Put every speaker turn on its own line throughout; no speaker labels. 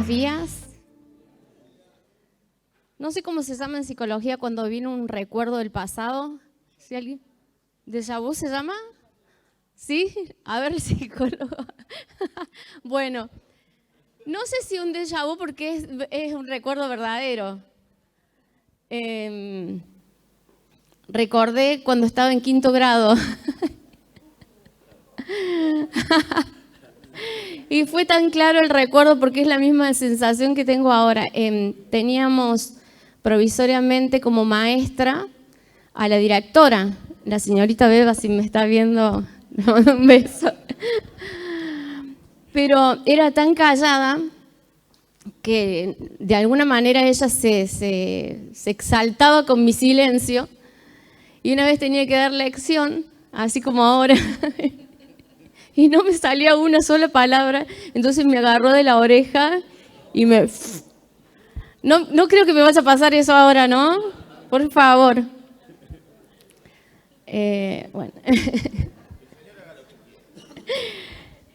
días. No sé cómo se llama en psicología cuando viene un recuerdo del pasado. ¿Sí alguien? ¿Déjà vu se llama? ¿Sí? A ver, psicólogo. Bueno, no sé si un déjà vu porque es un recuerdo verdadero. Recordé cuando estaba en 5º grado. Y fue tan claro el recuerdo porque es la misma sensación que tengo ahora. Teníamos provisoriamente como maestra a la directora, la señorita Beba, si me está viendo, le mando un beso. Pero era tan callada que de alguna manera ella se exaltaba con mi silencio. Y una vez tenía que dar lección, así como ahora, y no me salía una sola palabra, entonces me agarró de la oreja y me... No creo que me vaya a pasar eso ahora, ¿no? Por favor. Bueno.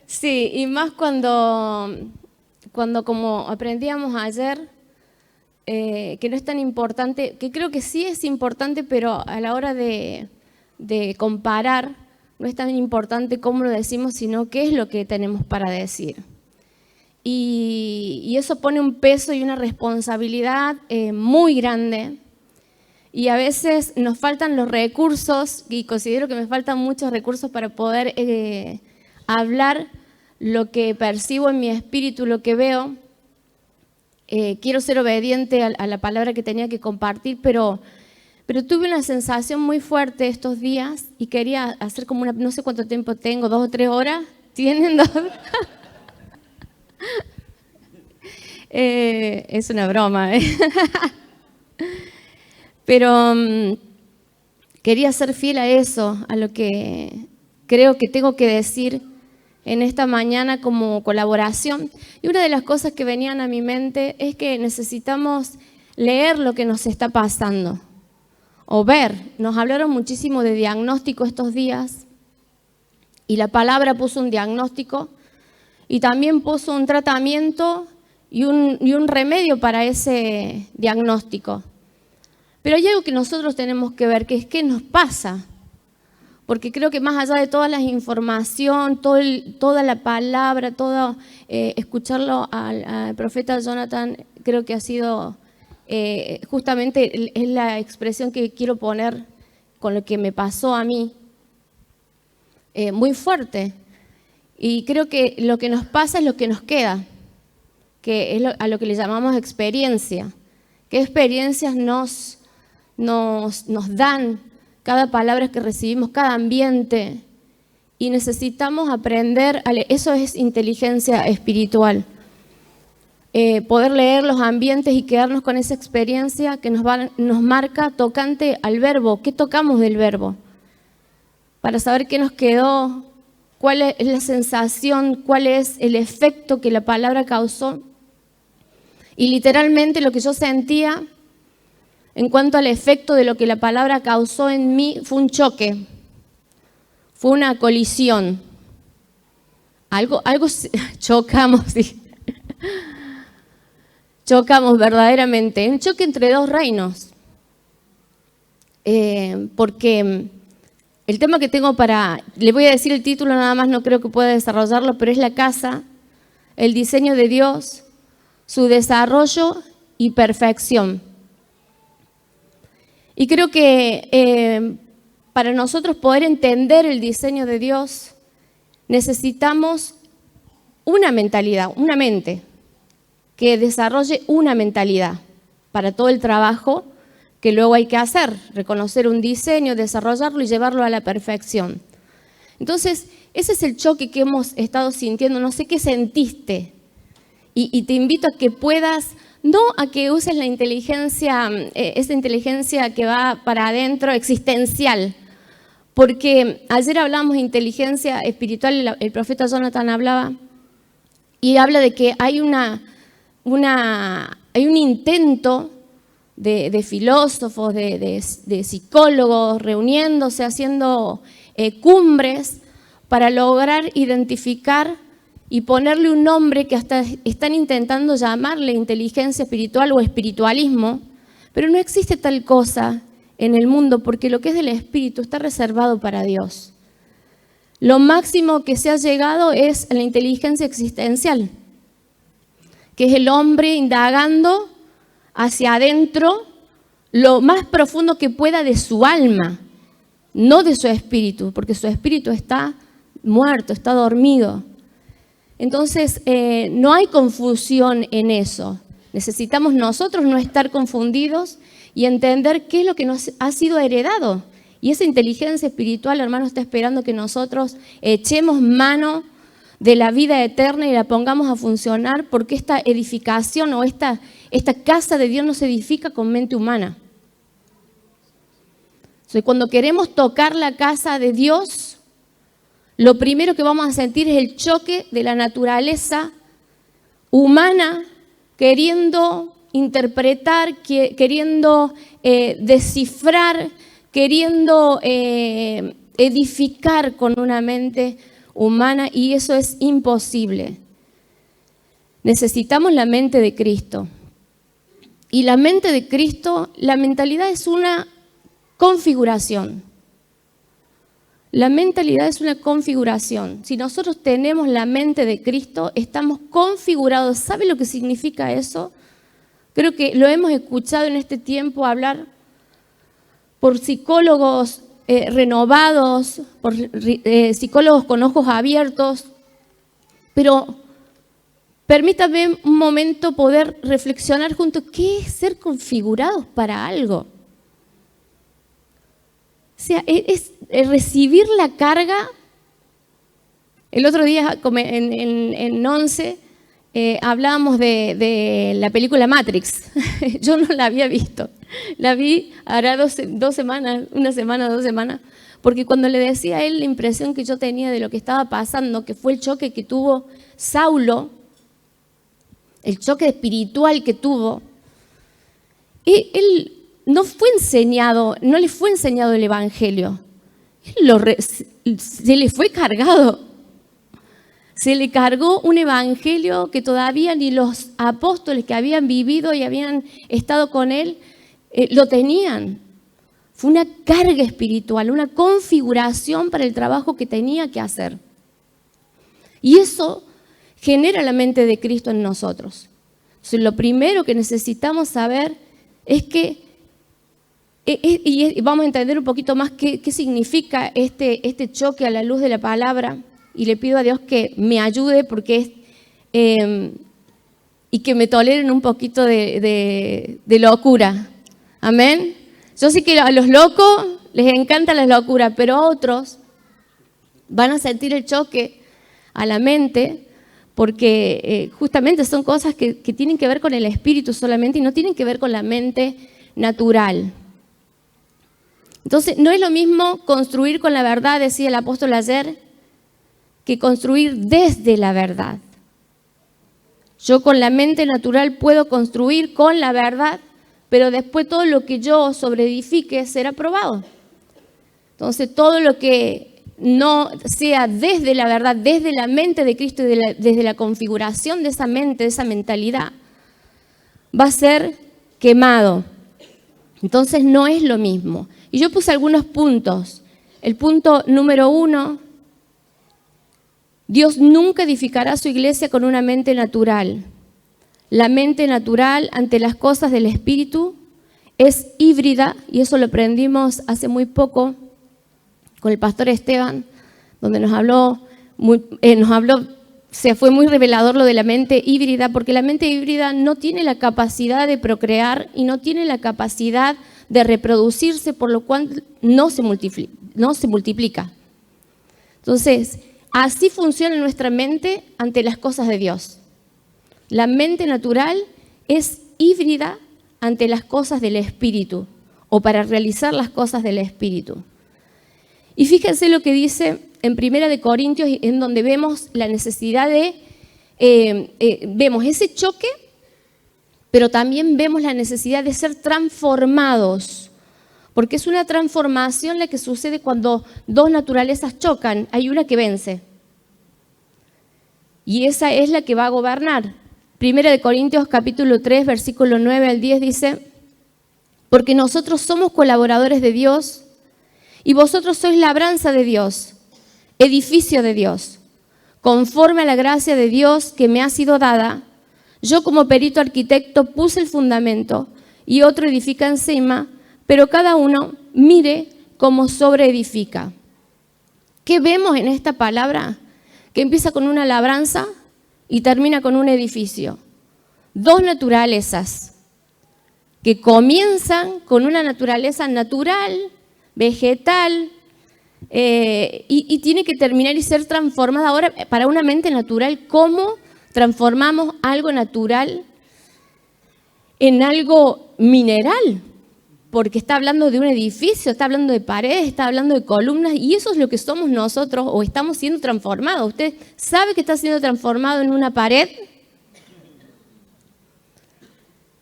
Sí, y más cuando como aprendíamos ayer, que no es tan importante, que creo que sí es importante, pero a la hora de comparar, no es tan importante cómo lo decimos, sino qué es lo que tenemos para decir. Y eso pone un peso y una responsabilidad muy grande. Y a veces nos faltan los recursos, y considero que me faltan muchos recursos para poder hablar lo que percibo en mi espíritu, lo que veo. Quiero ser obediente a la palabra que tenía que compartir, pero tuve una sensación muy fuerte estos días y quería hacer como no sé cuánto tiempo tengo, 2 o 3 horas. ¿Tienen 2? Es una broma. Pero quería ser fiel a eso, a lo que creo que tengo que decir en esta mañana como colaboración. Y una de las cosas que venían a mi mente es que necesitamos leer lo que nos está pasando o ver. Nos hablaron muchísimo de diagnóstico estos días y la palabra puso un diagnóstico y también puso un tratamiento y un remedio para ese diagnóstico. Pero hay algo que nosotros tenemos que ver, que es qué nos pasa. Porque creo que más allá de toda la información, toda la palabra, escucharlo al profeta Jonathan, creo que ha sido justamente es la expresión que quiero poner con lo que me pasó a mí, muy fuerte. Y creo que lo que nos pasa es lo que nos queda, que es a lo que le llamamos experiencia. ¿Qué experiencias nos dan cada palabra que recibimos, cada ambiente? Y necesitamos aprender, eso es inteligencia espiritual. Poder leer los ambientes y quedarnos con esa experiencia que nos marca tocante al verbo. ¿Qué tocamos del verbo? Para saber qué nos quedó, cuál es la sensación, cuál es el efecto que la palabra causó. Y literalmente lo que yo sentía en cuanto al efecto de lo que la palabra causó en mí fue un choque, fue una colisión. Algo chocamos, sí. Chocamos verdaderamente, un choque entre 2 reinos. Porque el tema que tengo le voy a decir el título nada más, no creo que pueda desarrollarlo, pero es la casa, el diseño de Dios, su desarrollo y perfección. Y creo que para nosotros poder entender el diseño de Dios, necesitamos una mentalidad, una mente, que desarrolle una mentalidad para todo el trabajo que luego hay que hacer, reconocer un diseño, desarrollarlo y llevarlo a la perfección. Entonces, ese es el choque que hemos estado sintiendo, no sé qué sentiste. Y te invito a que puedas, no a que uses la inteligencia, esa inteligencia que va para adentro, existencial, porque ayer hablamos de inteligencia espiritual, el profeta Jonathan hablaba, y habla de que hay un intento de filósofos, de psicólogos reuniéndose, haciendo cumbres para lograr identificar y ponerle un nombre que hasta están intentando llamarle inteligencia espiritual o espiritualismo, pero no existe tal cosa en el mundo porque lo que es del espíritu está reservado para Dios. Lo máximo que se ha llegado es la inteligencia existencial, que es el hombre indagando hacia adentro lo más profundo que pueda de su alma, no de su espíritu, porque su espíritu está muerto, está dormido. Entonces, no hay confusión en eso. Necesitamos nosotros no estar confundidos y entender qué es lo que nos ha sido heredado. Y esa inteligencia espiritual, hermano, está esperando que nosotros echemos mano de la vida eterna y la pongamos a funcionar, porque esta edificación o esta casa de Dios no se edifica con mente humana. Cuando queremos tocar la casa de Dios, lo primero que vamos a sentir es el choque de la naturaleza humana queriendo interpretar, queriendo descifrar, queriendo edificar con una mente humana, y eso es imposible. Necesitamos la mente de Cristo. Y la mente de Cristo, la mentalidad es una configuración. La mentalidad es una configuración. Si nosotros tenemos la mente de Cristo, estamos configurados. ¿Sabe lo que significa eso? Creo que lo hemos escuchado en este tiempo hablar por psicólogos renovados, por psicólogos con ojos abiertos, pero permítame un momento poder reflexionar juntos qué es ser configurados para algo. O sea, es recibir la carga. El otro día en 11 hablábamos de la película Matrix. Yo no la había visto. La vi hará dos semanas, una semana, 2 semanas, porque cuando le decía a él la impresión que yo tenía de lo que estaba pasando, que fue el choque que tuvo Saulo, el choque espiritual que tuvo, él no le fue enseñado el Evangelio. Se le fue cargado. Se le cargó un evangelio que todavía ni los apóstoles que habían vivido y habían estado con él lo tenían. Fue una carga espiritual, una configuración para el trabajo que tenía que hacer. Y eso genera la mente de Cristo en nosotros. Entonces, lo primero que necesitamos saber es que, y vamos a entender un poquito más qué significa este choque a la luz de la palabra. Y le pido a Dios que me ayude y que me toleren un poquito de locura. Amén. Yo sé que a los locos les encanta la locura, pero a otros van a sentir el choque a la mente porque justamente son cosas que tienen que ver con el espíritu solamente y no tienen que ver con la mente natural. Entonces, no es lo mismo construir con la verdad, decía el apóstol ayer, que construir desde la verdad. Yo con la mente natural puedo construir con la verdad, pero después todo lo que yo sobreedifique será probado. Entonces, todo lo que no sea desde la verdad, desde la mente de Cristo y desde la configuración de esa mente, de esa mentalidad, va a ser quemado. Entonces, no es lo mismo. Y yo puse algunos puntos. El punto número 1, Dios nunca edificará su iglesia con una mente natural. La mente natural ante las cosas del Espíritu es híbrida, y eso lo aprendimos hace muy poco con el pastor Esteban, donde fue muy revelador lo de la mente híbrida, porque la mente híbrida no tiene la capacidad de procrear y no tiene la capacidad de reproducirse, por lo cual no se multiplica. Entonces, así funciona nuestra mente ante las cosas de Dios. La mente natural es híbrida ante las cosas del Espíritu o para realizar las cosas del Espíritu. Y fíjense lo que dice en 1 Corintios, en donde vemos la necesidad vemos ese choque, pero también vemos la necesidad de ser transformados. Porque es una transformación la que sucede cuando dos naturalezas chocan. Hay una que vence. y esa es la que va a gobernar. Primera de Corintios capítulo 3, versículo 9 al 10 dice: porque nosotros somos colaboradores de Dios y vosotros sois labranza de Dios, edificio de Dios. Conforme a la gracia de Dios que me ha sido dada, yo como perito arquitecto puse el fundamento y otro edifica encima, pero cada uno mire cómo sobreedifica. ¿Qué vemos en esta palabra? Que empieza con una labranza y termina con un edificio. Dos naturalezas que comienzan con una naturaleza natural, vegetal, y tiene que terminar y ser transformada. Ahora, para una mente natural, ¿cómo transformamos algo natural en algo mineral? Porque está hablando de un edificio, está hablando de paredes, está hablando de columnas, y eso es lo que somos nosotros, o estamos siendo transformados. ¿Usted sabe que está siendo transformado en una pared?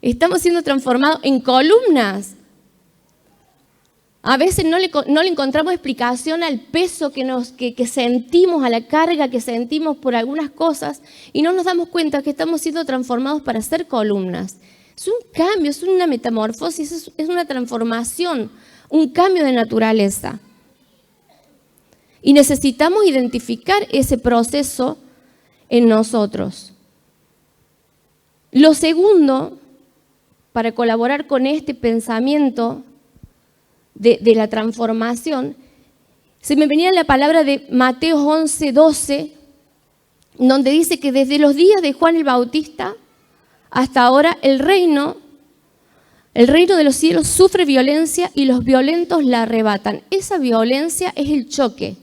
Estamos siendo transformados en columnas. A veces no le encontramos explicación al peso que sentimos, a la carga que sentimos por algunas cosas, y no nos damos cuenta que estamos siendo transformados para ser columnas. Es un cambio, es una metamorfosis, es una transformación, un cambio de naturaleza. Y necesitamos identificar ese proceso en nosotros. Lo segundo, para colaborar con este pensamiento de la transformación, se me venía la palabra de Mateo 11, 12, donde dice que desde los días de Juan el Bautista hasta ahora el reino de los cielos sufre violencia y los violentos la arrebatan. Esa violencia es el choque.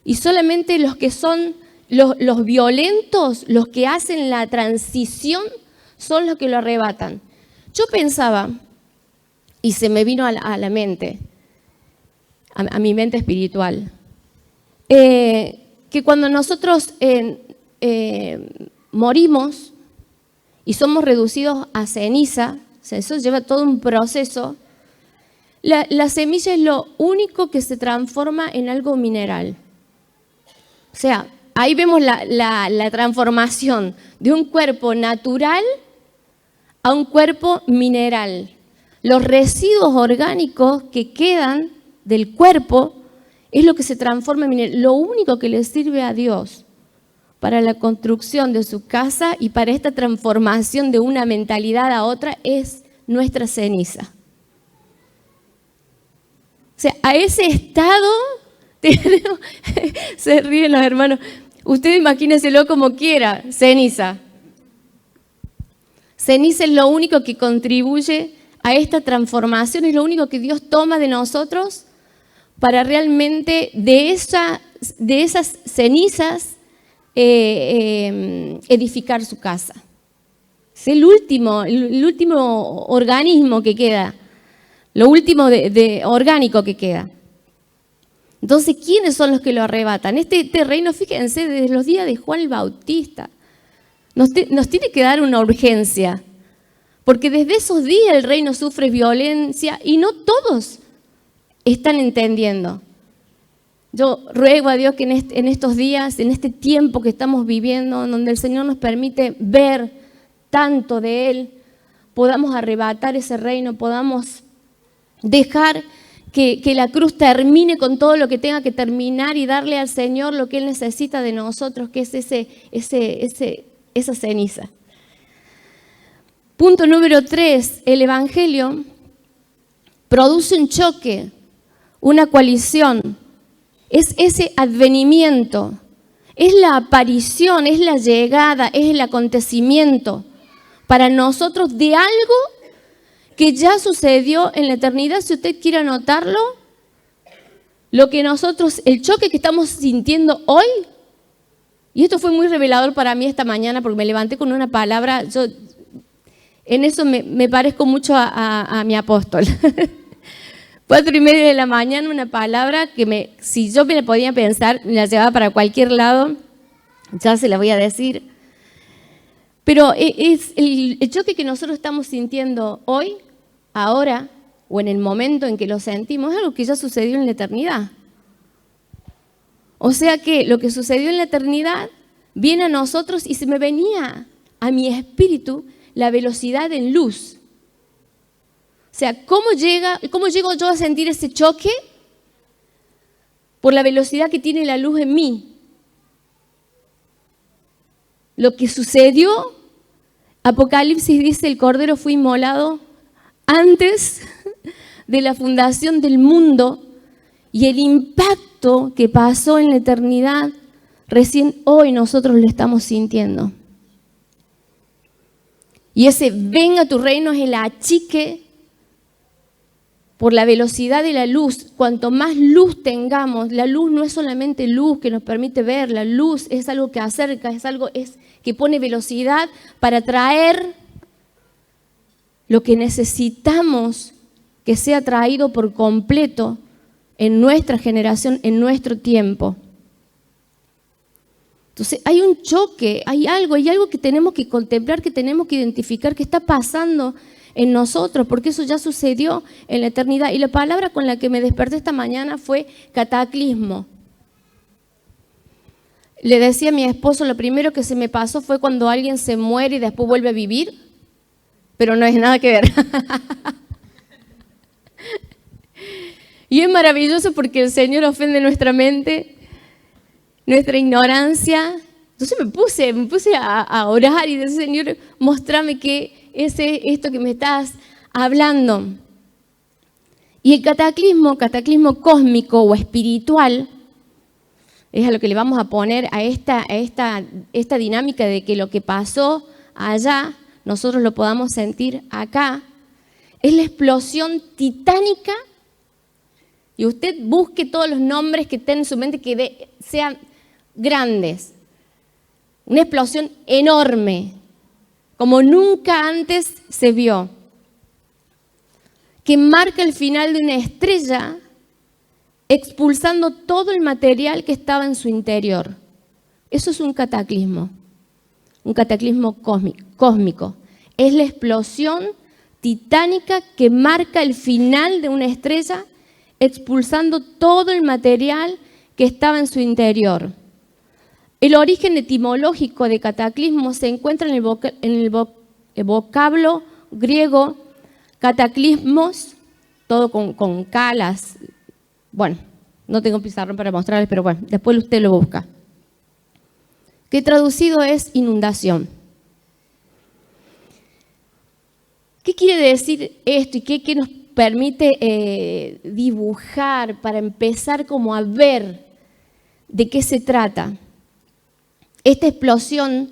Y solamente los que son los violentos, los que hacen la transición, son los que lo arrebatan. Yo pensaba, y se me vino a la mente, a mi mente espiritual, que cuando nosotros morimos y somos reducidos a ceniza, o sea, eso lleva todo un proceso, la semilla es lo único que se transforma en algo mineral. O sea, ahí vemos la transformación de un cuerpo natural a un cuerpo mineral. Los residuos orgánicos que quedan del cuerpo es lo que se transforma en mineral. Lo único que le sirve a Dios para la construcción de su casa y para esta transformación de una mentalidad a otra es nuestra ceniza. O sea, a ese estado, se ríen los hermanos, usted imagínenselo como quiera, ceniza. Ceniza es lo único que contribuye a esta transformación, es lo único que Dios toma de nosotros para realmente de esas cenizas edificar su casa. Es el último organismo que queda, lo último de orgánico que queda. Entonces, ¿quiénes son los que lo arrebatan? Este reino, fíjense, desde los días de Juan el Bautista, nos tiene que dar una urgencia. Porque desde esos días el reino sufre violencia y no todos están entendiendo. Yo ruego a Dios que en estos días, en este tiempo que estamos viviendo, donde el Señor nos permite ver tanto de Él, podamos arrebatar ese reino, podamos dejar que la cruz termine con todo lo que tenga que terminar y darle al Señor lo que Él necesita de nosotros, que es esa ceniza. Punto número 3, el Evangelio produce un choque, una coalición, es ese advenimiento, es la aparición, es la llegada, es el acontecimiento para nosotros de algo que ya sucedió en la eternidad. Si usted quiere anotarlo, lo que nosotros, el choque que estamos sintiendo hoy, y esto fue muy revelador para mí esta mañana porque me levanté con una palabra, yo en eso me parezco mucho a mi apóstol. 4:30 de la mañana, una palabra que si yo me la podía pensar, me la llevaba para cualquier lado, ya se la voy a decir. Pero es el choque que nosotros estamos sintiendo hoy, ahora, o en el momento en que lo sentimos, es algo que ya sucedió en la eternidad. O sea que lo que sucedió en la eternidad viene a nosotros y se me venía a mi espíritu la velocidad en luz. O sea, ¿cómo llego yo a sentir ese choque? Por la velocidad que tiene la luz en mí. Lo que sucedió, Apocalipsis dice, el Cordero fue inmolado antes de la fundación del mundo, y el impacto que pasó en la eternidad, recién hoy nosotros lo estamos sintiendo. Y ese venga tu reino es el achique por la velocidad de la luz. Cuanto más luz tengamos, la luz no es solamente luz que nos permite ver, la luz es algo que acerca, es algo que pone velocidad para traer lo que necesitamos que sea traído por completo en nuestra generación, en nuestro tiempo. Entonces hay un choque, hay algo que tenemos que contemplar, que tenemos que identificar, que está pasando en nosotros, porque eso ya sucedió en la eternidad. Y la palabra con la que me desperté esta mañana fue cataclismo. Le decía a mi esposo, lo primero que se me pasó fue cuando alguien se muere y después vuelve a vivir, pero no es nada que ver. Y es maravilloso porque el Señor ofende nuestra mente, nuestra ignorancia. Entonces me puse a orar y decir, Señor, mostrame qué es esto que me estás hablando. Y el cataclismo cósmico o espiritual, es a lo que le vamos a poner a esta dinámica de que lo que pasó allá, nosotros lo podamos sentir acá, es la explosión titánica. Y usted busque todos los nombres que estén en su mente que sean grandes. Una explosión enorme, como nunca antes se vio, que marca el final de una estrella, expulsando todo el material que estaba en su interior. Eso es un cataclismo cósmico. Es la explosión titánica que marca el final de una estrella, expulsando todo el material que estaba en su interior. El origen etimológico de cataclismo se encuentra en el vocablo griego cataclismos, todo con calas. Bueno, no tengo pizarrón para mostrarles, pero bueno, después usted lo busca. Que traducido es inundación. ¿Qué quiere decir esto y qué nos permite dibujar para empezar como a ver de qué se trata? Esta explosión,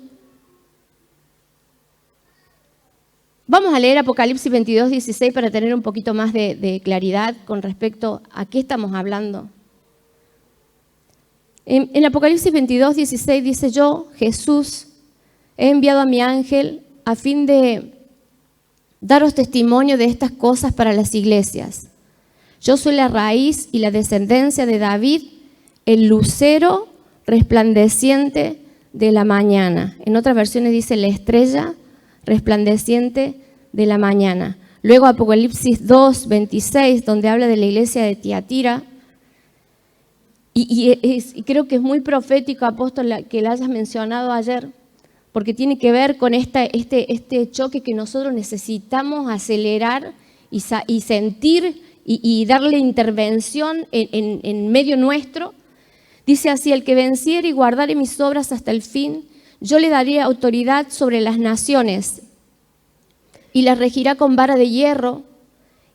vamos a leer Apocalipsis 22, 16 para tener un poquito más de claridad con respecto a qué estamos hablando. En Apocalipsis 22, 16 dice, yo, Jesús, he enviado a mi ángel a fin de daros testimonio de estas cosas para las iglesias. Yo soy la raíz y la descendencia de David, el lucero resplandeciente de la mañana. En otras versiones dice la estrella resplandeciente de la mañana. Luego Apocalipsis 2, 26, donde habla de la iglesia de Tiatira. Y creo que es muy profético, apóstol, que la hayas mencionado ayer, porque tiene que ver con este choque que nosotros necesitamos acelerar y sentir y darle intervención en medio nuestro. Dice así, el que venciere y guardare mis obras hasta el fin, yo le daré autoridad sobre las naciones y las regirá con vara de hierro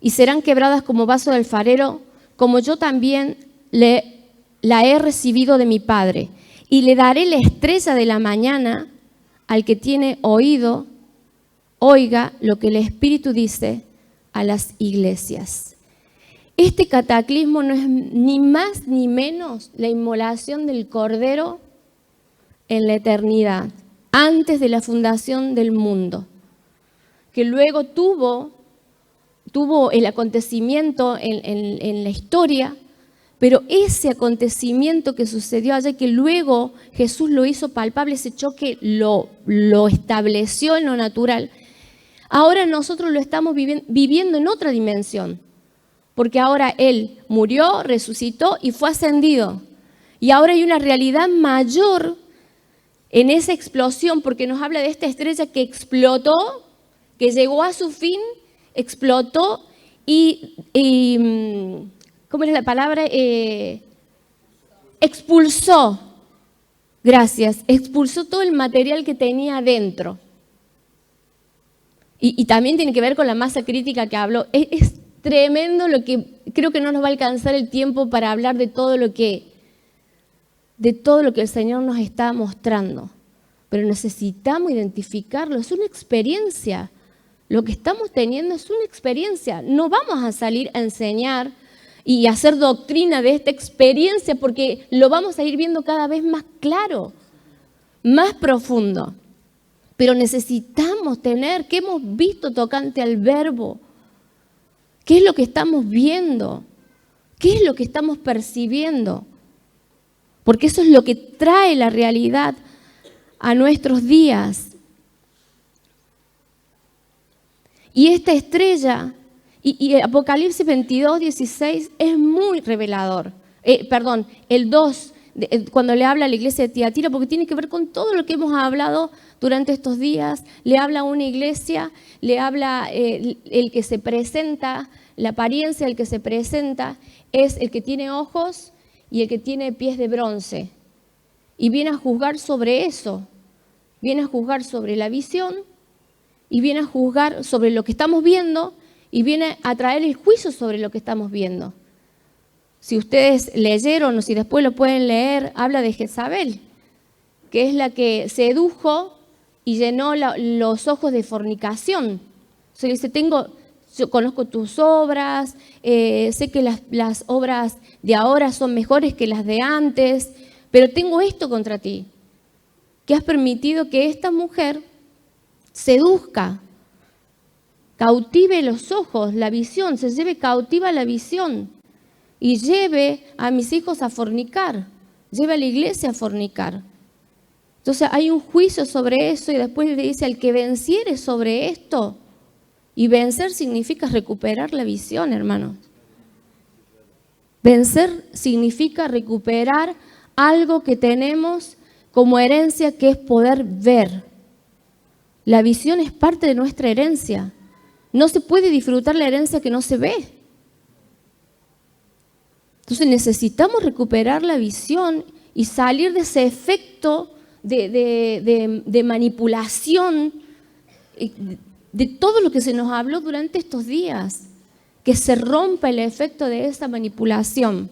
y serán quebradas como vaso de alfarero, como yo también la he recibido de mi Padre. Y le daré la estrella de la mañana. Al que tiene oído, oiga lo que el Espíritu dice a las iglesias. Este cataclismo no es ni más ni menos la inmolación del Cordero en la eternidad, antes de la fundación del mundo, que luego tuvo el acontecimiento en la historia, pero ese acontecimiento que sucedió allá, que luego Jesús lo hizo palpable, ese choque lo estableció en lo natural, ahora nosotros lo estamos viviendo en otra dimensión, porque ahora Él murió, resucitó y fue ascendido. Y ahora hay una realidad mayor en esa explosión, porque nos habla de esta estrella que explotó, que llegó a su fin, explotó y ¿cómo es la palabra? Expulsó, gracias, expulsó todo el material que tenía adentro. Y también tiene que ver con la masa crítica que habló. Es tremendo lo que, creo que no nos va a alcanzar el tiempo para hablar de todo lo que el Señor nos está mostrando. Pero necesitamos identificarlo, es una experiencia. Lo que estamos teniendo es una experiencia. No vamos a salir a enseñar y hacer doctrina de esta experiencia porque lo vamos a ir viendo cada vez más claro, más profundo. Pero necesitamos tener, ¿qué hemos visto tocante al verbo? ¿Qué es lo que estamos viendo? ¿Qué es lo que estamos percibiendo? Porque eso es lo que trae la realidad a nuestros días. Y esta estrella, y Apocalipsis 22, 16 es muy revelador. El 2, cuando le habla a la iglesia de Tiatira, porque tiene que ver con todo lo que hemos hablado durante estos días. Le habla a una iglesia, le habla el que se presenta, la apariencia del que se presenta es el que tiene ojos y el que tiene pies de bronce. Y viene a juzgar sobre eso, viene a juzgar sobre la visión y viene a juzgar sobre lo que estamos viendo y viene a traer el juicio sobre lo que estamos viendo. Si ustedes leyeron o si después lo pueden leer, habla de Jezabel, que es la que sedujo y llenó los ojos de fornicación. Se le dice, yo conozco tus obras, sé que las obras de ahora son mejores que las de antes, pero tengo esto contra ti, que has permitido que esta mujer seduzca, cautive los ojos, la visión, se lleve cautiva la visión y lleve a mis hijos a fornicar, lleve a la iglesia a fornicar. Entonces hay un juicio sobre eso y después le dice al que venciere sobre esto, y vencer significa recuperar la visión, hermanos. Vencer significa recuperar algo que tenemos como herencia, que es poder ver. La visión es parte de nuestra herencia. No se puede disfrutar la herencia que no se ve. Entonces necesitamos recuperar la visión y salir de ese efecto de manipulación, de todo lo que se nos habló durante estos días, que se rompa el efecto de esa manipulación.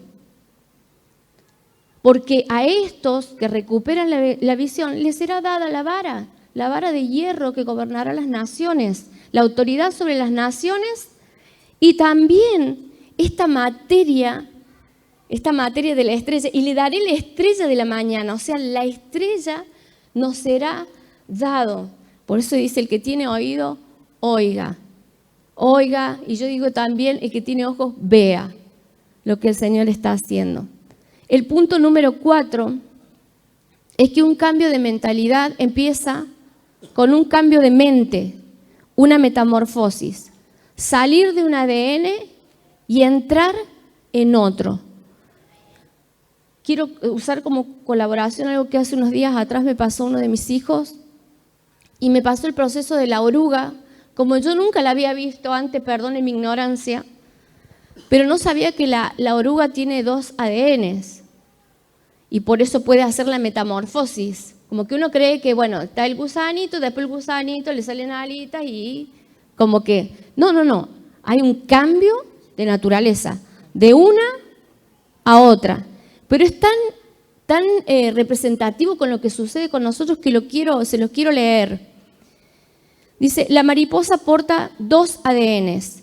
Porque a estos que recuperan la visión les será dada la vara de hierro que gobernará las naciones, la autoridad sobre las naciones y también esta materia de la estrella. Y le daré la estrella de la mañana, o sea, la estrella nos será dado. Por eso dice, el que tiene oído, oiga. Oiga, y yo digo también, el que tiene ojos, vea lo que el Señor está haciendo. El punto número 4 es que un cambio de mentalidad empieza con un cambio de mente, una metamorfosis. Salir de un ADN y entrar en otro. Quiero usar como colaboración algo que hace unos días atrás me pasó uno de mis hijos y me pasó el proceso de la oruga. Como yo nunca la había visto antes, perdonen mi ignorancia, pero no sabía que la oruga tiene 2 ADNs y por eso puede hacer la metamorfosis. Como que uno cree que, bueno, está el gusanito, después el gusanito le salen alitas y como que, no, hay un cambio de naturaleza, de una a otra. Pero es tan representativo con lo que sucede con nosotros que se los quiero leer. Dice, la mariposa porta 2 ADNs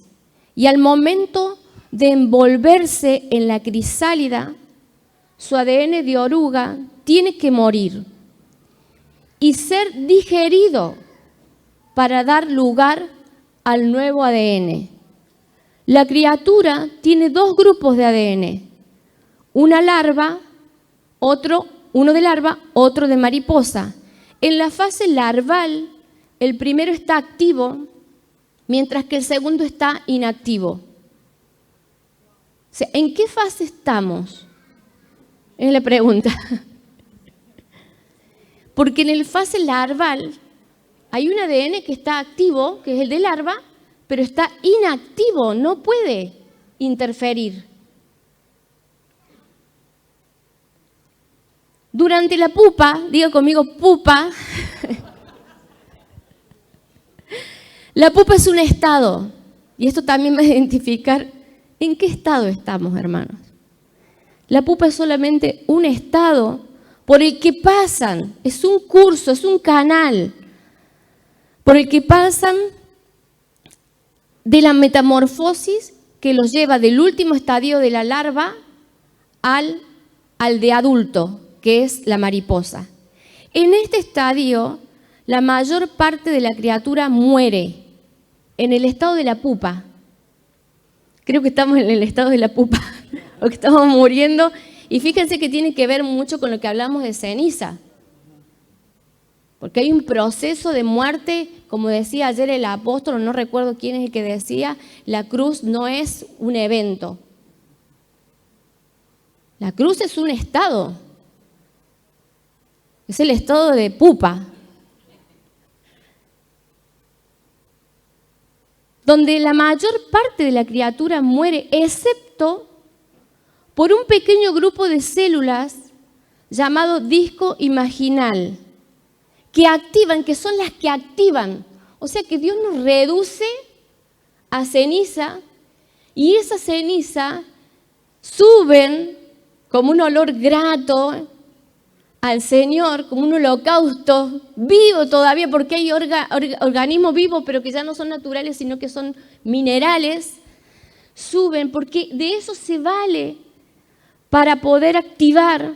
y al momento de envolverse en la crisálida, su ADN de oruga tiene que morir y ser digerido para dar lugar al nuevo ADN. La criatura tiene 2 grupos de ADN, una larva, uno de larva, otro de mariposa. En la fase larval, el primero está activo, mientras que el segundo está inactivo. O sea, ¿en qué fase estamos? Es la pregunta. Porque en el fase larval hay un ADN que está activo, que es el de larva, pero está inactivo, no puede interferir. Durante la pupa, diga conmigo pupa, la pupa es un estado, y esto también me va a identificar en qué estado estamos, hermanos. La pupa es solamente un estado por el que pasan, es un curso, es un canal, por el que pasan de la metamorfosis que los lleva del último estadio de la larva al de adulto, que es la mariposa. En este estadio, la mayor parte de la criatura muere en el estado de la pupa. Creo que estamos en el estado de la pupa, o que estamos muriendo. Y fíjense que tiene que ver mucho con lo que hablamos de ceniza. Porque hay un proceso de muerte, como decía ayer el apóstol, no recuerdo quién es el que decía, la cruz no es un evento. La cruz es un estado. Es el estado de pupa. Donde la mayor parte de la criatura muere, excepto por un pequeño grupo de células llamado disco imaginal, que son las que activan. O sea que Dios nos reduce a ceniza y esa ceniza suben como un olor grato al Señor, como un holocausto vivo todavía, porque hay organismos vivos, pero que ya no son naturales, sino que son minerales, suben, porque de eso se vale para poder activar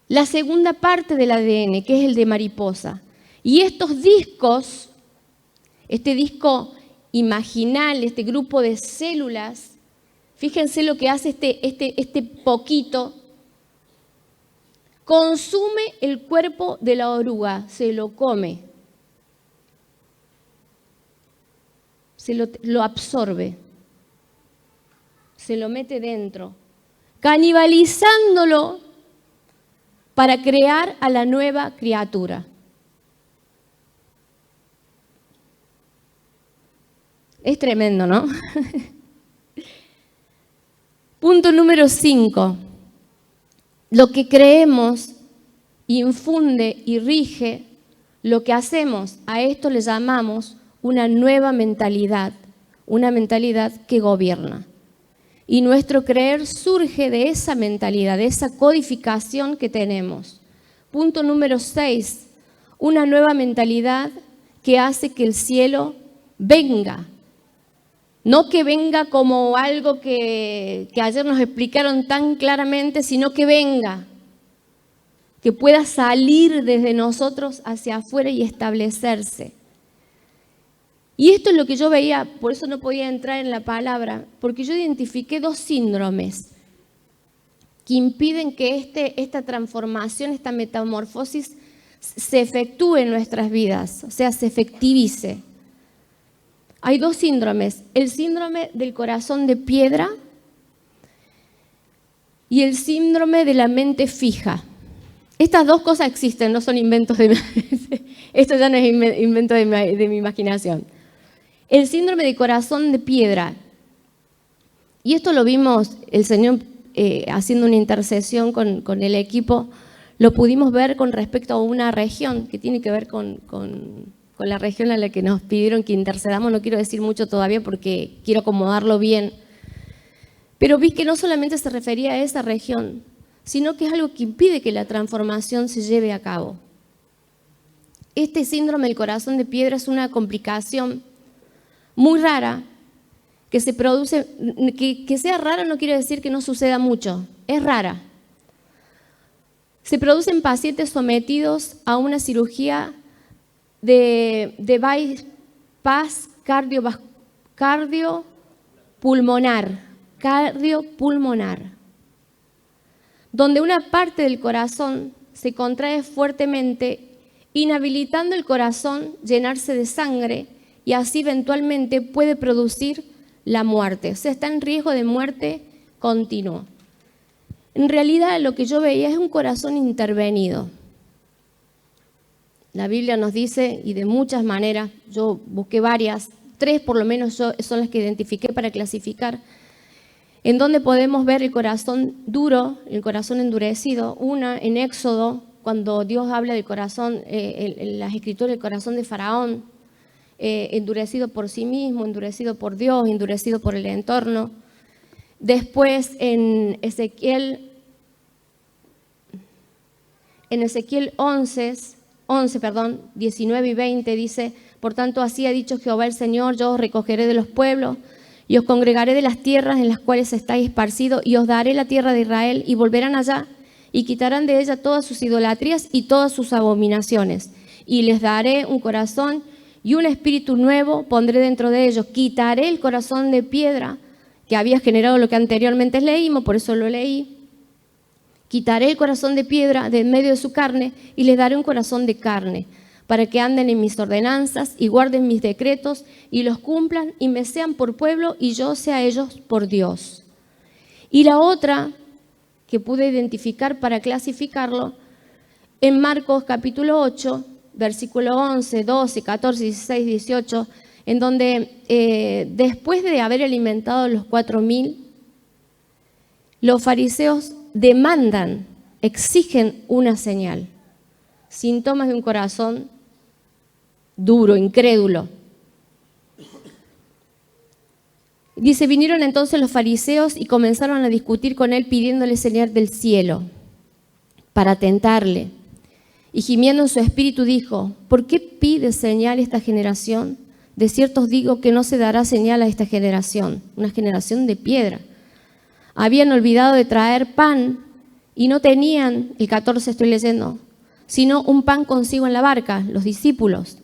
la segunda parte del ADN, que es el de mariposa. Y estos discos, este disco imaginal, este grupo de células, fíjense lo que hace este poquito, consume el cuerpo de la oruga, se lo come, lo absorbe, se lo mete dentro, canibalizándolo para crear a la nueva criatura. Es tremendo, ¿no? Punto número 5. Lo que creemos infunde y rige lo que hacemos. A esto le llamamos una nueva mentalidad, una mentalidad que gobierna. Y nuestro creer surge de esa mentalidad, de esa codificación que tenemos. Punto número 6. Una nueva mentalidad que hace que el cielo venga. No que venga como algo que ayer nos explicaron tan claramente, sino que venga, que pueda salir desde nosotros hacia afuera y establecerse. Y esto es lo que yo veía, por eso no podía entrar en la palabra, porque yo identifiqué 2 síndromes que impiden que esta transformación, esta metamorfosis se efectúe en nuestras vidas, o sea, se efectivice. Hay 2 síndromes, el síndrome del corazón de piedra y el síndrome de la mente fija. Estas 2 cosas existen, no son inventos de esto ya no es invento de mi imaginación. El síndrome de corazón de piedra. Y esto lo vimos el Señor haciendo una intercesión con el equipo, lo pudimos ver con respecto a una región que tiene que ver con la región a la que nos pidieron que intercedamos. No quiero decir mucho todavía porque quiero acomodarlo bien. Pero vi que no solamente se refería a esa región, sino que es algo que impide que la transformación se lleve a cabo. Este síndrome del corazón de piedra es una complicación muy rara que se produce, que sea rara no quiere decir que no suceda mucho, es rara. Se produce en pacientes sometidos a una cirugía de bypass cardiopulmonar, donde una parte del corazón se contrae fuertemente, inhabilitando el corazón llenarse de sangre y así eventualmente puede producir la muerte. O sea, está en riesgo de muerte continuo. En realidad lo que yo veía es un corazón intervenido. La Biblia nos dice, y de muchas maneras, yo busqué varias, 3 por lo menos son las que identifiqué para clasificar, en donde podemos ver el corazón duro, el corazón endurecido. Una en Éxodo, cuando Dios habla del corazón, en las escrituras, el corazón de Faraón, endurecido por sí mismo, endurecido por Dios, endurecido por el entorno. Después en Ezequiel 11, 19 y 20 dice: por tanto así ha dicho Jehová el Señor, yo os recogeré de los pueblos y os congregaré de las tierras en las cuales estáis esparcidos y os daré la tierra de Israel, y volverán allá y quitarán de ella todas sus idolatrías y todas sus abominaciones, y les daré un corazón y un espíritu nuevo pondré dentro de ellos. Quitaré el corazón de piedra que había generado lo que anteriormente leímos, por eso lo leí. Quitaré el corazón de piedra de en medio de su carne y les daré un corazón de carne, para que anden en mis ordenanzas y guarden mis decretos y los cumplan y me sean por pueblo y yo sea ellos por Dios. Y la otra que pude identificar para clasificarlo, en Marcos capítulo 8, versículo 11, 12, 14, 16, 18, en donde después de haber alimentado a los 4,000, los fariseos demandan, exigen una señal. Síntomas de un corazón duro, incrédulo. Dice: vinieron entonces los fariseos y comenzaron a discutir con él pidiéndole señal del cielo para tentarle. Y gimiendo en su espíritu dijo: ¿por qué pide señal esta generación? De cierto os digo que no se dará señal a esta generación, una generación de piedra. Habían olvidado de traer pan y no tenían, el 14 estoy leyendo, sino un pan consigo en la barca, los discípulos.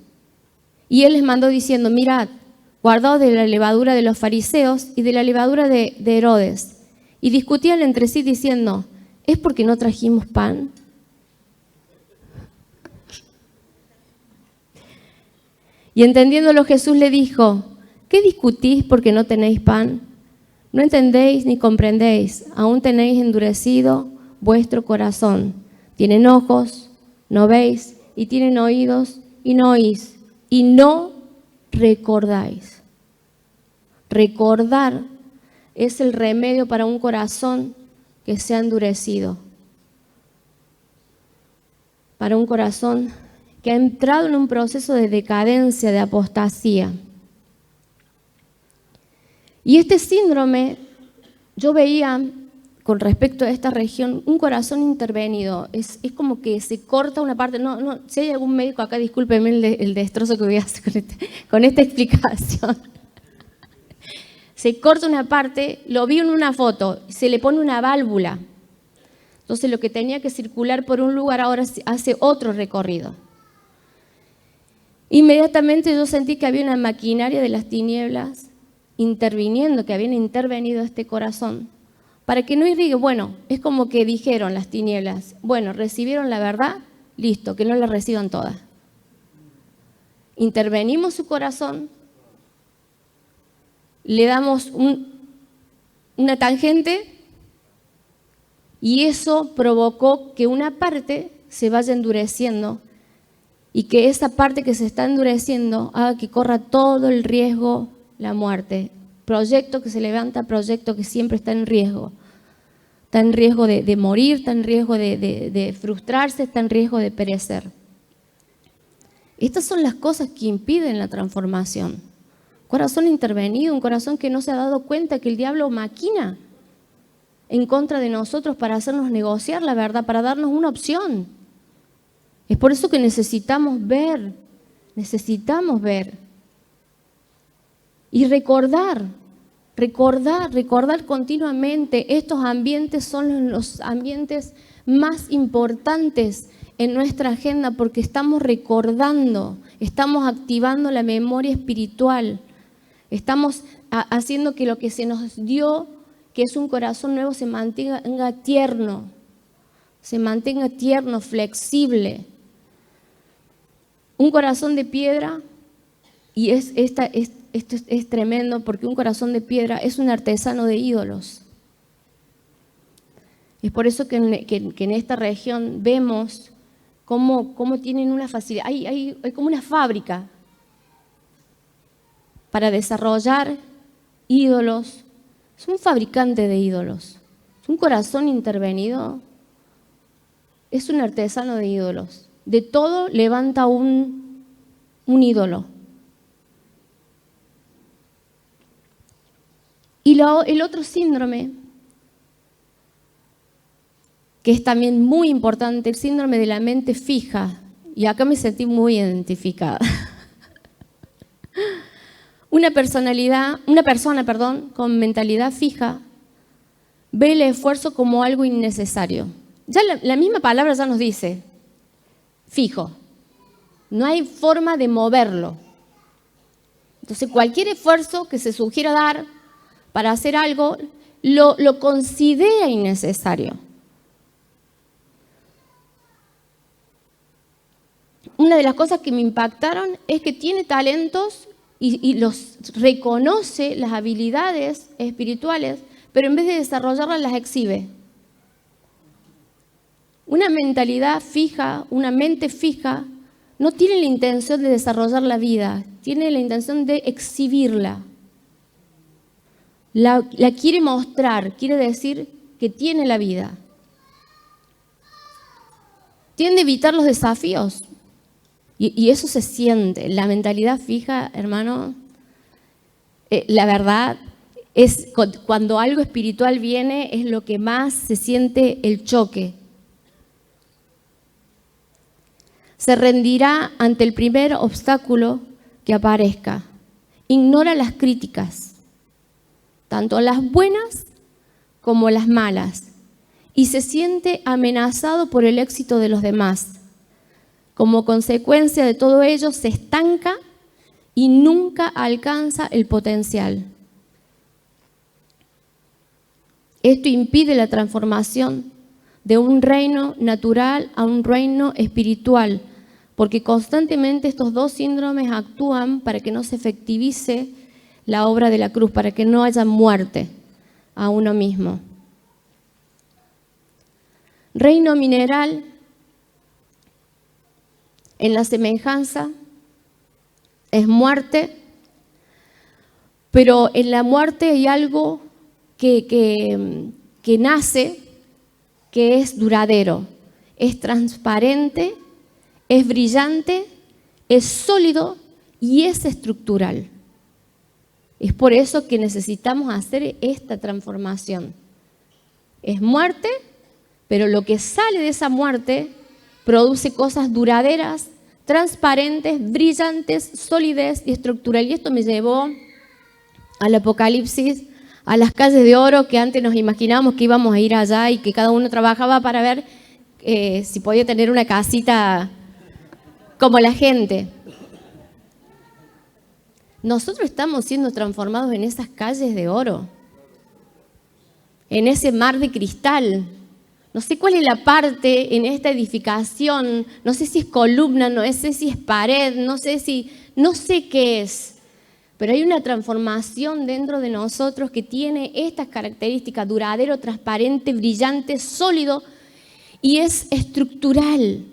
Y él les mandó diciendo: mirad, guardaos de la levadura de los fariseos y de la levadura de Herodes. Y discutían entre sí diciendo: ¿es porque no trajimos pan? Y entendiéndolo Jesús le dijo: ¿qué discutís porque no tenéis pan? No entendéis ni comprendéis, aún tenéis endurecido vuestro corazón. Tienen ojos, no veis, y tienen oídos, y no oís, y no recordáis. Recordar es el remedio para un corazón que se ha endurecido, para un corazón que ha entrado en un proceso de decadencia, de apostasía. Y este síndrome, yo veía con respecto a esta región, un corazón intervenido. Es como que se corta una parte. No, si hay algún médico acá, discúlpeme el destrozo que voy a hacer con esta explicación. Se corta una parte, lo vi en una foto, se le pone una válvula. Entonces lo que tenía que circular por un lugar ahora hace otro recorrido. Inmediatamente yo sentí que había una maquinaria de las tinieblas interviniendo, que habían intervenido este corazón, para que no irrigue. Bueno, es como que dijeron las tinieblas: bueno, recibieron la verdad, listo, que no la reciban todas. Intervenimos su corazón, le damos una tangente y eso provocó que una parte se vaya endureciendo y que esa parte que se está endureciendo haga que corra todo el riesgo, la muerte. Proyecto que se levanta, proyecto que siempre está en riesgo. Está en riesgo de morir, está en riesgo de frustrarse, está en riesgo de perecer. Estas son las cosas que impiden la transformación. Corazón intervenido, un corazón que no se ha dado cuenta que el diablo maquina en contra de nosotros para hacernos negociar la verdad, para darnos una opción. Es por eso que necesitamos ver y recordar continuamente. Estos ambientes son los ambientes más importantes en nuestra agenda porque estamos recordando, estamos activando la memoria espiritual, estamos haciendo que lo que se nos dio, que es un corazón nuevo, se mantenga tierno, flexible. Un corazón de piedra, y esto es tremendo porque un corazón de piedra es un artesano de ídolos. Es por eso que en esta región vemos cómo tienen una facilidad. Hay como una fábrica para desarrollar ídolos. Es un fabricante de ídolos. Es un corazón intervenido. Es un artesano de ídolos. De todo levanta un ídolo. Y el otro síndrome, que es también muy importante, el síndrome de la mente fija. Y acá me sentí muy identificada. Una persona, con mentalidad fija ve el esfuerzo como algo innecesario. Ya la misma palabra ya nos dice, fijo. No hay forma de moverlo. Entonces, cualquier esfuerzo que se sugiera dar para hacer algo, lo considera innecesario. Una de las cosas que me impactaron es que tiene talentos y los reconoce, las habilidades espirituales, pero en vez de desarrollarlas las exhibe. Una mentalidad fija, una mente fija, no tiene la intención de desarrollar la vida, tiene la intención de exhibirla. La quiere mostrar, quiere decir que tiene la vida. Tiende a evitar los desafíos. Y eso se siente. La mentalidad fija, hermano, la verdad es cuando algo espiritual viene, es lo que más se siente el choque. Se rendirá ante el primer obstáculo que aparezca. Ignora las críticas, tanto las buenas como las malas, y se siente amenazado por el éxito de los demás. Como consecuencia de todo ello, se estanca y nunca alcanza el potencial. Esto impide la transformación de un reino natural a un reino espiritual, porque constantemente estos dos síndromes actúan para que no se efectivice la obra de la cruz, para que no haya muerte a uno mismo. Reino mineral, en la semejanza, es muerte, pero en la muerte hay algo que nace, que es duradero, es transparente, es brillante, es sólido y es estructural. Es por eso que necesitamos hacer esta transformación. Es muerte, pero lo que sale de esa muerte produce cosas duraderas, transparentes, brillantes, solidez y estructural. Y esto me llevó al Apocalipsis, a las calles de oro, que antes nos imaginábamos que íbamos a ir allá y que cada uno trabajaba para ver si podía tener una casita como la gente. Nosotros estamos siendo transformados en esas calles de oro, en ese mar de cristal. No sé cuál es la parte en esta edificación, no sé si es columna, no sé si es pared, no sé qué es, pero hay una transformación dentro de nosotros que tiene estas características: duradero, transparente, brillante, sólido, y es estructural.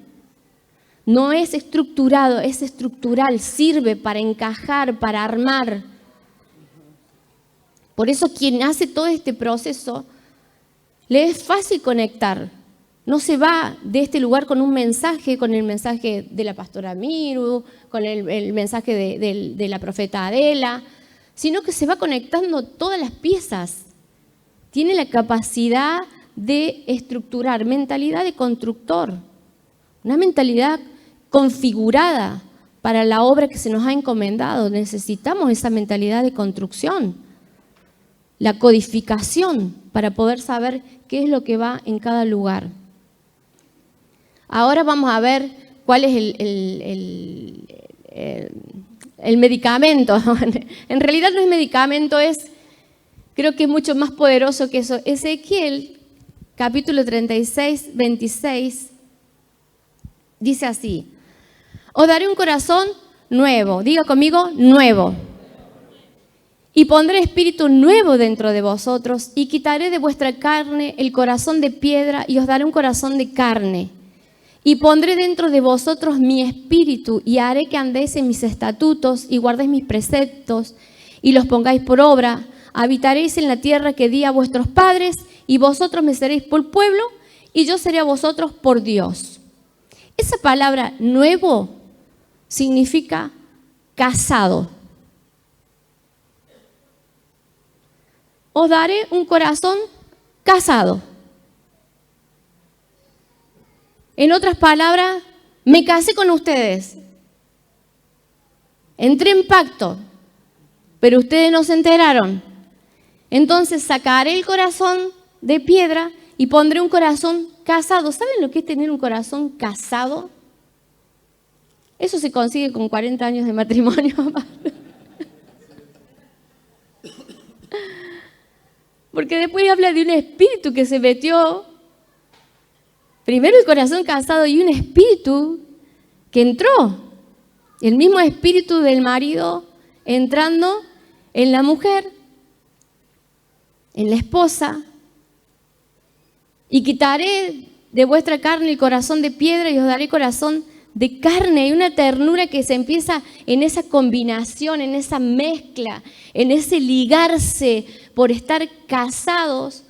No es estructurado, es estructural, sirve para encajar, para armar. Por eso quien hace todo este proceso, le es fácil conectar. No se va de este lugar con un mensaje, con el mensaje de la pastora Miru, con el mensaje de la profeta Adela, sino que se va conectando todas las piezas. Tiene la capacidad de estructurar, mentalidad de constructor, una mentalidad configurada para la obra que se nos ha encomendado. Necesitamos esa mentalidad de construcción, la codificación, para poder saber qué es lo que va en cada lugar. Ahora vamos a ver cuál es el medicamento. En realidad no es medicamento, creo que es mucho más poderoso que eso. Ezequiel, capítulo 36, 26, dice así: os daré un corazón nuevo. Diga conmigo, nuevo. Y pondré espíritu nuevo dentro de vosotros, y quitaré de vuestra carne el corazón de piedra, y os daré un corazón de carne. Y pondré dentro de vosotros mi espíritu, y haré que andéis en mis estatutos, y guardéis mis preceptos, y los pongáis por obra. Habitaréis en la tierra que di a vuestros padres, y vosotros me seréis por pueblo, y yo seré a vosotros por Dios. Esa palabra nuevo significa casado. Os daré un corazón casado. En otras palabras, me casé con ustedes. Entré en pacto, pero ustedes no se enteraron. Entonces sacaré el corazón de piedra y pondré un corazón casado. ¿Saben lo que es tener un corazón casado? Eso se consigue con 40 años de matrimonio. Porque después habla de un espíritu que se metió. Primero el corazón casado y un espíritu que entró. El mismo espíritu del marido entrando en la mujer, en la esposa. Y quitaré de vuestra carne el corazón de piedra y os daré corazón de carne. Hay una ternura que se empieza en esa combinación, en esa mezcla, en ese ligarse por estar casados.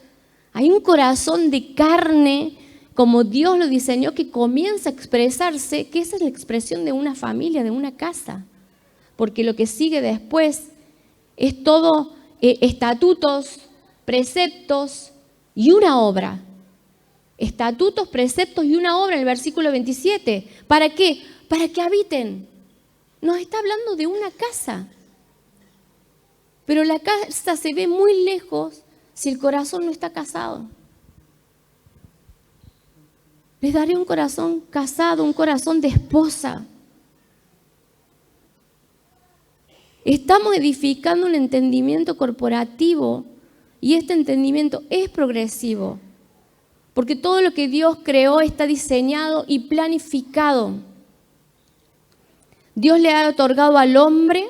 Hay un corazón de carne, como Dios lo diseñó, que comienza a expresarse, que esa es la expresión de una familia, de una casa. Porque lo que sigue después es todo estatutos, preceptos y una obra. Estatutos, preceptos y una obra en el versículo 27. ¿Para qué? Para que habiten. Nos está hablando de una casa. Pero la casa se ve muy lejos si el corazón no está casado. Les daré un corazón casado, un corazón de esposa. Estamos edificando un entendimiento corporativo y este entendimiento es progresivo. Porque todo lo que Dios creó está diseñado y planificado. Dios le ha otorgado al hombre,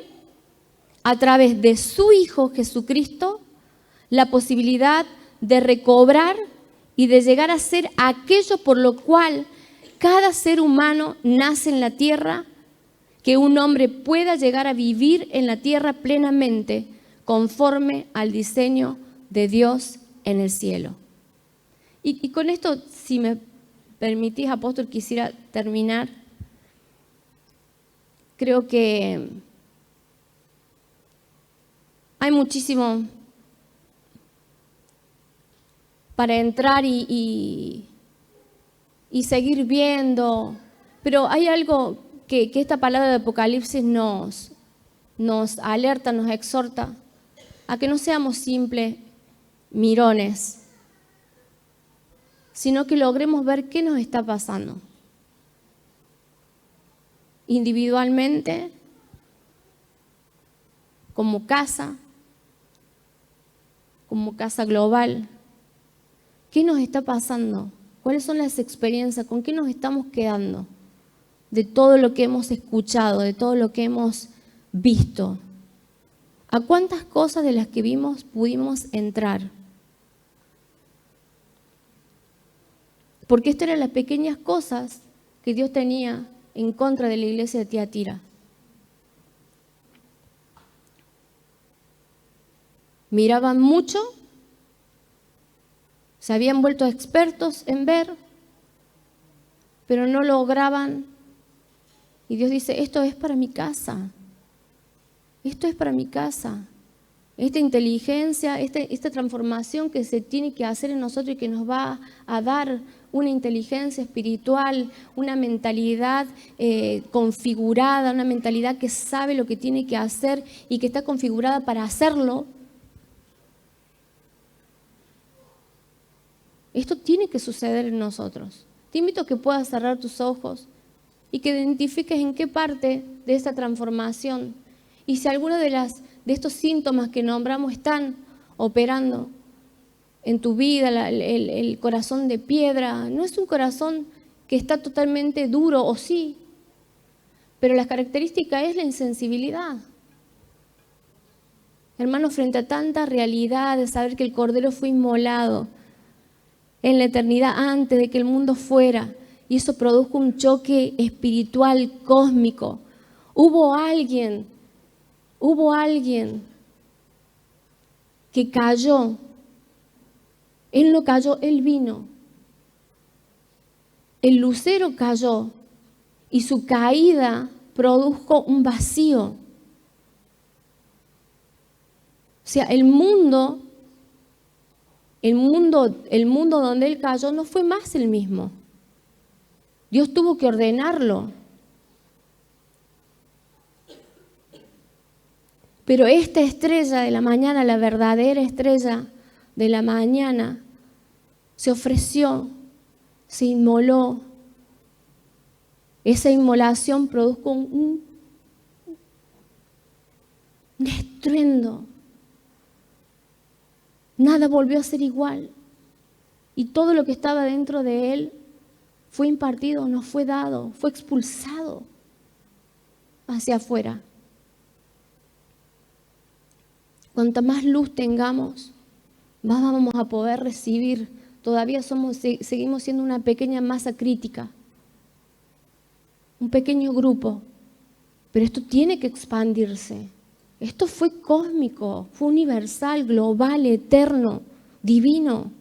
a través de su Hijo Jesucristo, la posibilidad de recobrar y de llegar a ser aquello por lo cual cada ser humano nace en la tierra, que un hombre pueda llegar a vivir en la tierra plenamente, conforme al diseño de Dios en el cielo. Y con esto, si me permitís, apóstol, quisiera terminar. Creo que hay muchísimo para entrar y seguir viendo, pero hay algo que esta palabra de Apocalipsis nos alerta, nos exhorta a que no seamos simples mirones, sino que logremos ver qué nos está pasando. Individualmente, como casa global. ¿Qué nos está pasando? ¿Cuáles son las experiencias? ¿Con qué nos estamos quedando? De todo lo que hemos escuchado, de todo lo que hemos visto. ¿A cuántas cosas de las que vimos pudimos entrar? Porque estas eran las pequeñas cosas que Dios tenía en contra de la iglesia de Tiatira. Miraban mucho, se habían vuelto expertos en ver, pero no lograban. Y Dios dice, esto es para mi casa. Esto es para mi casa. Esta inteligencia, esta transformación que se tiene que hacer en nosotros y que nos va a dar una inteligencia espiritual, una mentalidad configurada, una mentalidad que sabe lo que tiene que hacer y que está configurada para hacerlo. Esto tiene que suceder en nosotros. Te invito a que puedas cerrar tus ojos y que identifiques en qué parte de esta transformación y si alguno de estos síntomas que nombramos están operando en tu vida, el corazón de piedra. No es un corazón que está totalmente duro, o sí, pero la característica es la insensibilidad. Hermanos, frente a tanta realidad de saber que el Cordero fue inmolado en la eternidad antes de que el mundo fuera, y eso produjo un choque espiritual cósmico. Hubo alguien que cayó. Él no cayó, él vino. El lucero cayó y su caída produjo un vacío. O sea, el mundo donde él cayó no fue más el mismo. Dios tuvo que ordenarlo. Pero esta estrella de la mañana, la verdadera estrella de la mañana, se ofreció, se inmoló. Esa inmolación produjo un estruendo. Nada volvió a ser igual. Y todo lo que estaba dentro de él fue impartido, no fue dado, fue expulsado hacia afuera. Cuanta más luz tengamos, más vamos a poder recibir. Todavía seguimos siendo una pequeña masa crítica, un pequeño grupo, pero esto tiene que expandirse. Esto fue cósmico, fue universal, global, eterno, divino.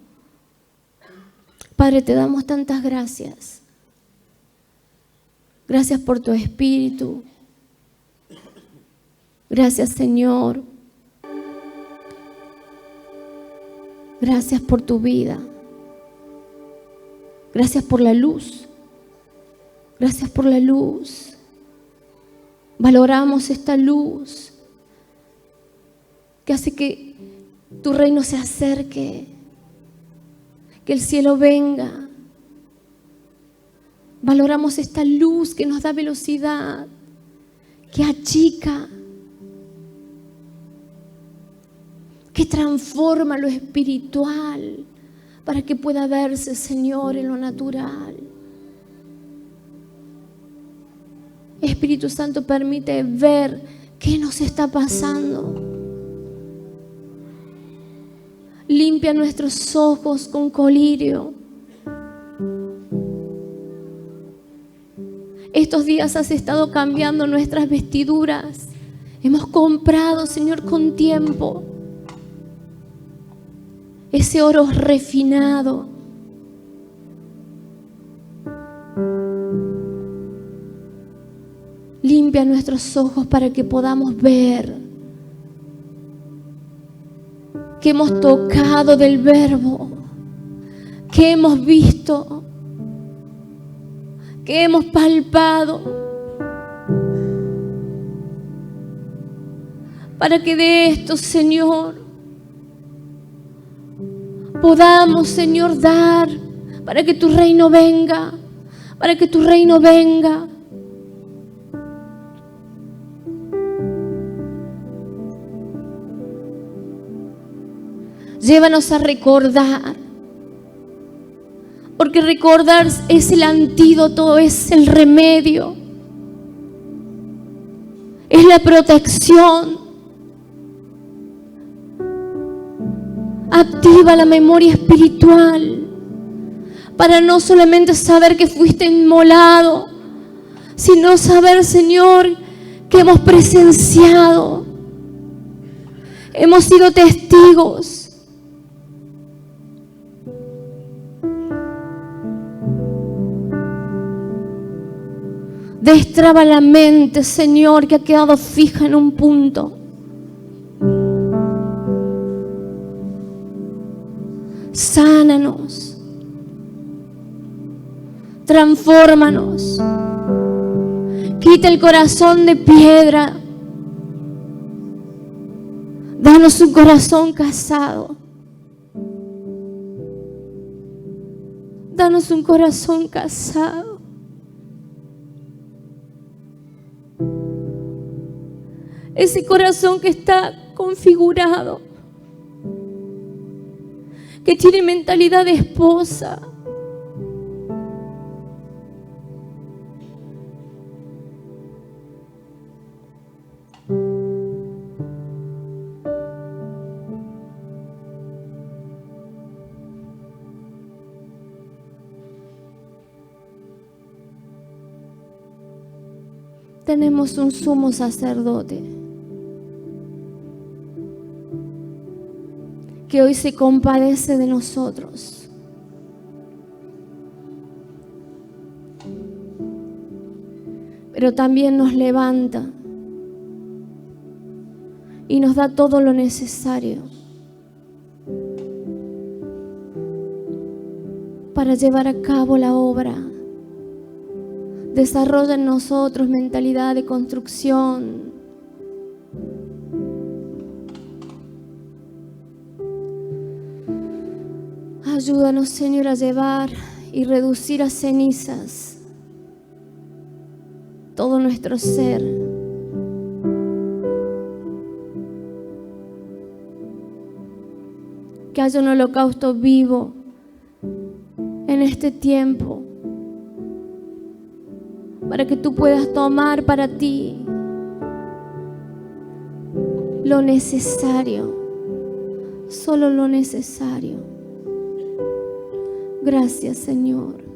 Padre, te damos tantas gracias. Gracias por tu Espíritu. Gracias, Señor. Gracias por tu vida. Gracias por la luz. Gracias por la luz. Valoramos esta luz que hace que tu reino se acerque, que el cielo venga. Valoramos esta luz que nos da velocidad, que achica, que transforma lo espiritual para que pueda verse, Señor, en lo natural. Espíritu Santo, permite ver qué nos está pasando. Limpia nuestros ojos con colirio. Estos días has estado cambiando nuestras vestiduras. Hemos comprado, Señor, con tiempo ese oro refinado. Limpia nuestros ojos para que podamos ver que hemos tocado del Verbo, que hemos visto, que hemos palpado, para que de esto, Señor, podamos, Señor, dar, para que tu reino venga, para que tu reino venga. Llévanos a recordar, porque recordar es el antídoto, es el remedio, es la protección. Activa la memoria espiritual para no solamente saber que fuiste inmolado, sino saber, Señor, que hemos presenciado, hemos sido testigos. Destraba la mente, Señor, que ha quedado fija en un punto. Sánanos. Transfórmanos. Quita el corazón de piedra. Danos un corazón casado. Danos un corazón casado. Ese corazón que está configurado, que tiene mentalidad de esposa, tenemos un sumo sacerdote que hoy se compadece de nosotros. Pero también nos levanta y nos da todo lo necesario para llevar a cabo la obra. Desarrolla en nosotros mentalidad de construcción. Ayúdanos, Señor, a llevar y reducir a cenizas todo nuestro ser. Que haya un holocausto vivo en este tiempo, para que tú puedas tomar para ti lo necesario, solo lo necesario. Gracias, Señor.